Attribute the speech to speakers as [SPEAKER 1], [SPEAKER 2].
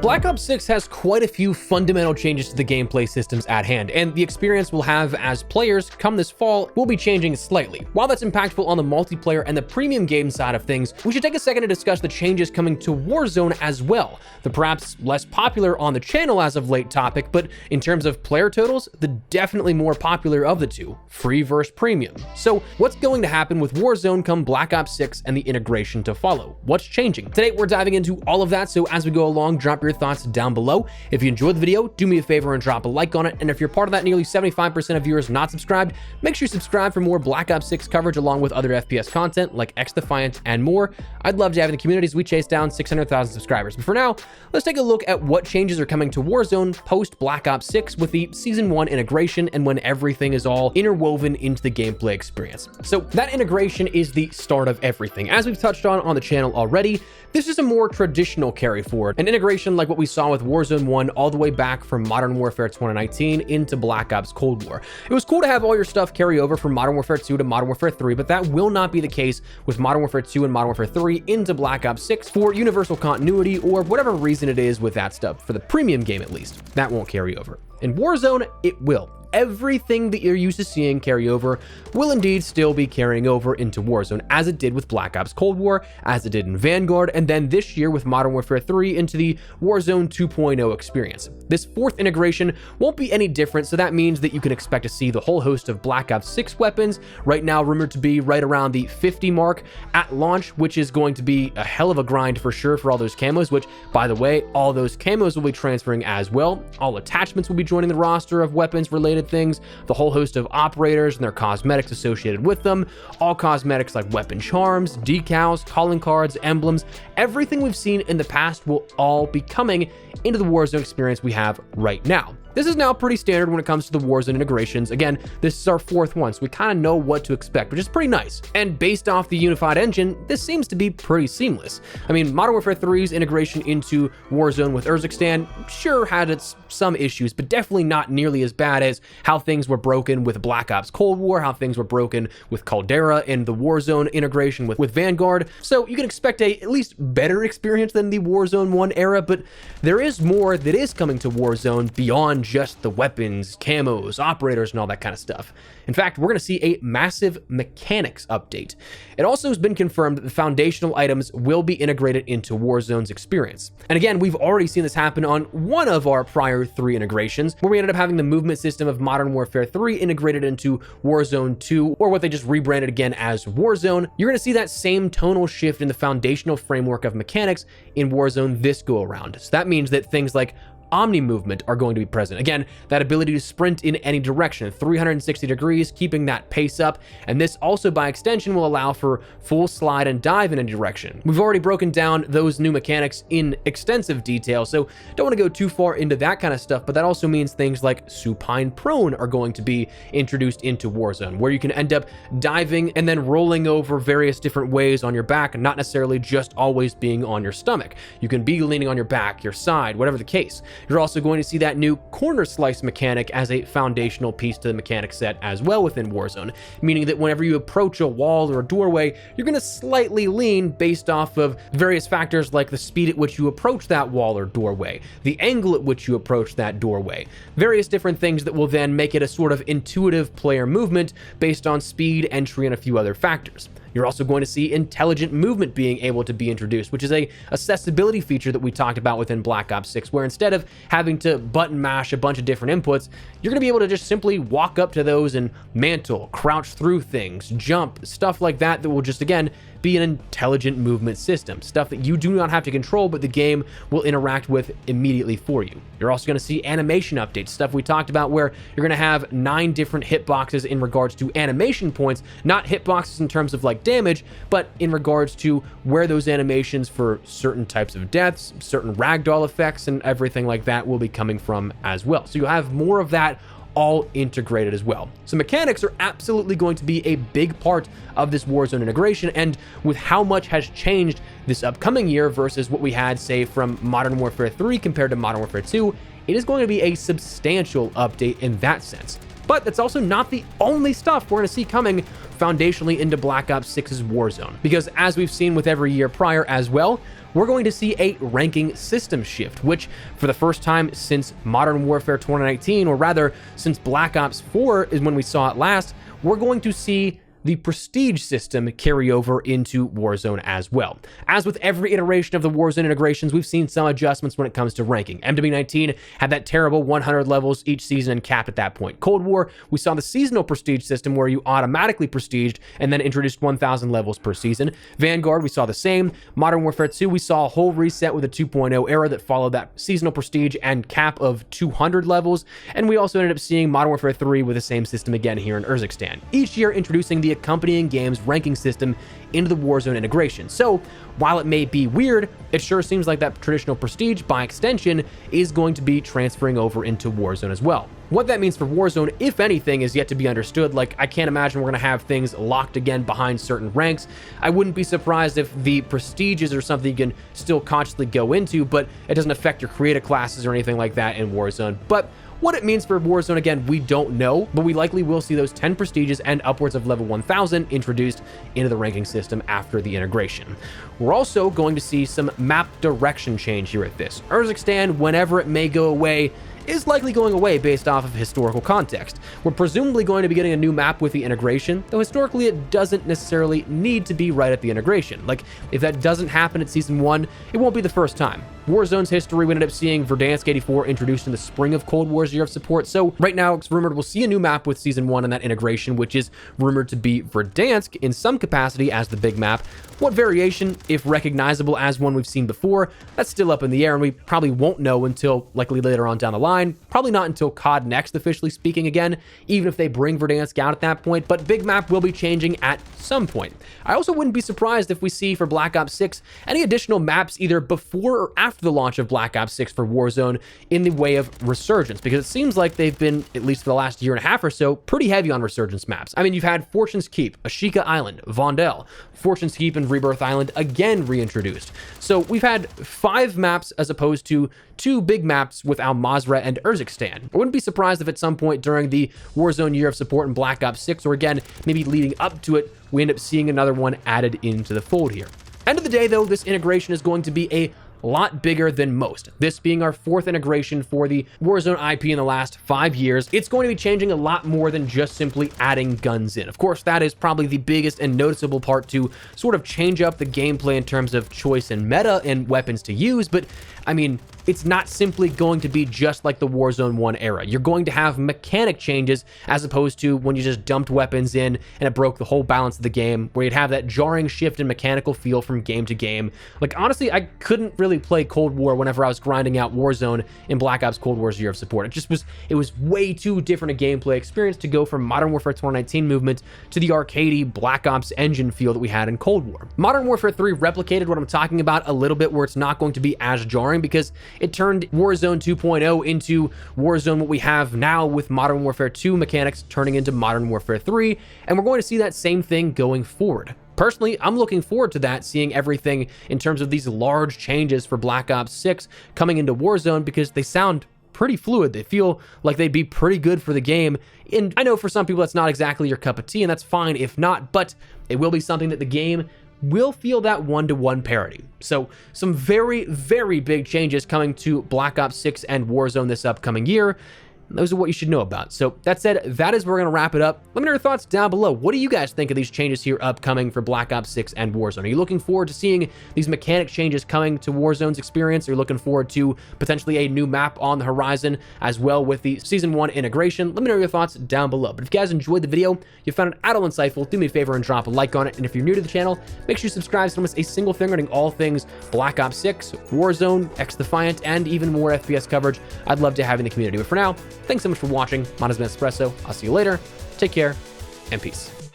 [SPEAKER 1] Black Ops 6 has quite a few fundamental changes to the gameplay systems at hand, and the experience we'll have as players come this fall will be changing slightly. While that's impactful on the multiplayer and the premium game side of things, we should take a second to discuss the changes coming to Warzone as well, the perhaps less popular on the channel as of late topic, but in terms of player totals, the definitely more popular of the two, free versus premium. So what's going to happen with Warzone come Black Ops 6 and the integration to follow? What's changing? Today we're diving into all of that, so as we go along, drop your thoughts down below. If you enjoyed the video, do me a favor and drop a like on it, and if you're part of that nearly 75% of viewers not subscribed, make sure you subscribe for more Black Ops 6 coverage along with other FPS content like X-Defiant and more. I'd love to have in the community as we chase down 600,000 subscribers. But for now, let's take a look at what changes are coming to Warzone post Black Ops 6 with the Season 1 integration and when everything is all interwoven into the gameplay experience. So that integration is the start of everything. As we've touched on the channel already, this is a more traditional carry forward, an integration like what we saw with Warzone 1 all the way back from Modern Warfare 2019 into Black Ops Cold War. It was cool to have all your stuff carry over from Modern Warfare 2 to Modern Warfare 3, but that will not be the case with Modern Warfare 2 and Modern Warfare 3 into Black Ops 6 for universal continuity or whatever reason it is with that stuff. For the premium game at least, that won't carry over. In Warzone, it will. Everything that you're used to seeing carry over will indeed still be carrying over into Warzone, as it did with Black Ops Cold War, as it did in Vanguard, and then this year with Modern Warfare 3 into the Warzone 2.0 experience. This fourth integration won't be any different, so that means that you can expect to see the whole host of Black Ops 6 weapons, right now rumored to be right around the 50 mark at launch, which is going to be a hell of a grind for sure for all those camos, which, by the way, all those camos will be transferring as well. All attachments will be joining the roster of weapons related things, the whole host of operators and their cosmetics associated with them, all cosmetics like weapon charms, decals, calling cards, emblems, everything we've seen in the past will all be coming into the Warzone experience we have right now. This is now pretty standard when it comes to the Warzone integrations. Again, this is our fourth one, so we kind of know what to expect, which is pretty nice. And based off the unified engine, this seems to be pretty seamless. I mean, Modern Warfare 3's integration into Warzone with Urzikstan sure had some issues, but definitely not nearly as bad as how things were broken with Black Ops Cold War, how things were broken with Caldera and the Warzone integration with Vanguard. So you can expect a at least better experience than the Warzone 1 era, but there is more that is coming to Warzone beyond just the weapons, camos, operators, and all that kind of stuff. In fact, we're going to see a massive mechanics update. It also has been confirmed that the foundational items will be integrated into Warzone's experience. And again, we've already seen this happen on one of our prior 3 integrations, where we ended up having the movement system of Modern Warfare 3 integrated into Warzone 2, or what they just rebranded again as Warzone. You're going to see that same tonal shift in the foundational framework of mechanics in Warzone this go around. So that means that things like Omni movement are going to be present. Again, that ability to sprint in any direction, 360 degrees, keeping that pace up. And this also by extension will allow for full slide and dive in any direction. We've already broken down those new mechanics in extensive detail, so don't want to go too far into that kind of stuff, but that also means things like supine prone are going to be introduced into Warzone, where you can end up diving and then rolling over various different ways on your back, not necessarily just always being on your stomach. You can be leaning on your back, your side, whatever the case. You're also going to see that new corner slice mechanic as a foundational piece to the mechanic set as well within Warzone, meaning that whenever you approach a wall or a doorway, you're going to slightly lean based off of various factors like the speed at which you approach that wall or doorway, the angle at which you approach that doorway, various different things that will then make it a sort of intuitive player movement based on speed, entry, and a few other factors. You're also going to see intelligent movement being able to be introduced, which is a accessibility feature that we talked about within Black Ops 6, where instead of having to button mash a bunch of different inputs, you're going to be able to just simply walk up to those and mantle, crouch through things, jump, stuff like that will just, again, be an intelligent movement system, stuff that you do not have to control, but the game will interact with immediately for you. You're also going to see animation updates, stuff we talked about where you're going to have 9 different hitboxes in regards to animation points, not hitboxes in terms of like damage, but in regards to where those animations for certain types of deaths, certain ragdoll effects, and everything like that will be coming from as well. So you'll have more of that all integrated as well. So mechanics are absolutely going to be a big part of this Warzone integration, and with how much has changed this upcoming year versus what we had, say, from Modern Warfare 3 compared to Modern Warfare 2, it is going to be a substantial update in that sense. But that's also not the only stuff we're going to see coming foundationally into Black Ops 6's Warzone, because as we've seen with every year prior as well, we're going to see a ranking system shift, which for the first time since Modern Warfare 2019, or rather since Black Ops 4 is when we saw it last, we're going to see the prestige system carry over into Warzone as well. As with every iteration of the Warzone integrations, we've seen some adjustments when it comes to ranking. MW19 had that terrible 100 levels each season and capped at that point. Cold War, we saw the seasonal prestige system where you automatically prestiged and then introduced 1,000 levels per season. Vanguard, we saw the same. Modern Warfare 2, we saw a whole reset with a 2.0 era that followed that seasonal prestige and cap of 200 levels. And we also ended up seeing Modern Warfare 3 with the same system again here in Urzikstan. Each year introducing the accompanying game's ranking system into the Warzone integration. So while it may be weird, it sure seems like that traditional prestige, by extension, is going to be transferring over into Warzone as well. What that means for Warzone, if anything, is yet to be understood. Like, I can't imagine we're going to have things locked again behind certain ranks. I wouldn't be surprised if the prestiges are something you can still consciously go into, but it doesn't affect your creative classes or anything like that in Warzone. But what it means for Warzone, again, we don't know, but we likely will see those 10 prestiges and upwards of level 1000 introduced into the ranking system after the integration. We're also going to see some map direction change here at this. Urzikstan, whenever it may go away, is likely going away based off of historical context. We're presumably going to be getting a new map with the integration, though historically it doesn't necessarily need to be right at the integration. Like, if that doesn't happen at Season 1, it won't be the first time. Warzone's history, we ended up seeing Verdansk 84 introduced in the spring of Cold War's year of support, so right now it's rumored we'll see a new map with Season 1 and that integration, which is rumored to be Verdansk in some capacity as the big map. What variation, if recognizable as one we've seen before, that's still up in the air, and we probably won't know until likely later on down the line. Probably not until COD Next, officially speaking again, even if they bring Verdansk out at that point, but big map will be changing at some point. I also wouldn't be surprised if we see for Black Ops 6 any additional maps either before or after the launch of Black Ops 6 for Warzone in the way of Resurgence, because it seems like they've been, at least for the last year and a half or so, pretty heavy on Resurgence maps. I mean, you've had Fortune's Keep, Ashika Island, Vondel, Fortune's Keep and Rebirth Island again reintroduced. So we've had 5 maps as opposed to 2 big maps with Al Mazrah and Urzikstan. I wouldn't be surprised if at some point during the Warzone year of support in Black Ops 6, or again, maybe leading up to it, we end up seeing another one added into the fold here. End of the day though, this integration is going to be a lot bigger than most. This being our 4th integration for the Warzone IP in the last 5 years, it's going to be changing a lot more than just simply adding guns in. Of course, that is probably the biggest and noticeable part to sort of change up the gameplay in terms of choice and meta and weapons to use, but I mean, it's not simply going to be just like the Warzone 1 era. You're going to have mechanic changes as opposed to when you just dumped weapons in and it broke the whole balance of the game, where you'd have that jarring shift in mechanical feel from game to game. Like, honestly, I couldn't really play Cold War whenever I was grinding out Warzone in Black Ops Cold War's year of support. It was way too different a gameplay experience to go from Modern Warfare 2019 movement to the arcadey Black Ops engine feel that we had in Cold War. Modern Warfare 3 replicated what I'm talking about a little bit, where it's not going to be as jarring because it turned Warzone 2.0 into Warzone what we have now, with Modern Warfare 2 mechanics turning into Modern Warfare 3, and we're going to see that same thing going forward. Personally, I'm looking forward to that, seeing everything in terms of these large changes for Black Ops 6 coming into Warzone, because they sound pretty fluid. They feel like they'd be pretty good for the game. And I know for some people that's not exactly your cup of tea, and that's fine if not, but it will be something that the game will feel that one-to-one parity. So some very, very big changes coming to Black Ops 6 and Warzone this upcoming year. Those are what you should know about. So that said, that is where we're going to wrap it up. Let me know your thoughts down below. What do you guys think of these changes here upcoming for Black Ops 6 and Warzone? Are you looking forward to seeing these mechanic changes coming to Warzone's experience? Are you looking forward to potentially a new map on the horizon as well with the Season 1 integration? Let me know your thoughts down below. But if you guys enjoyed the video, you found it at all insightful, do me a favor and drop a like on it. And if you're new to the channel, make sure you subscribe so you don't miss a single thing regarding all things Black Ops 6, Warzone, X-Defiant, and even more FPS coverage. I'd love to have you in the community. But for now, thanks so much for watching. My name has been Espresso. I'll see you later. Take care and peace.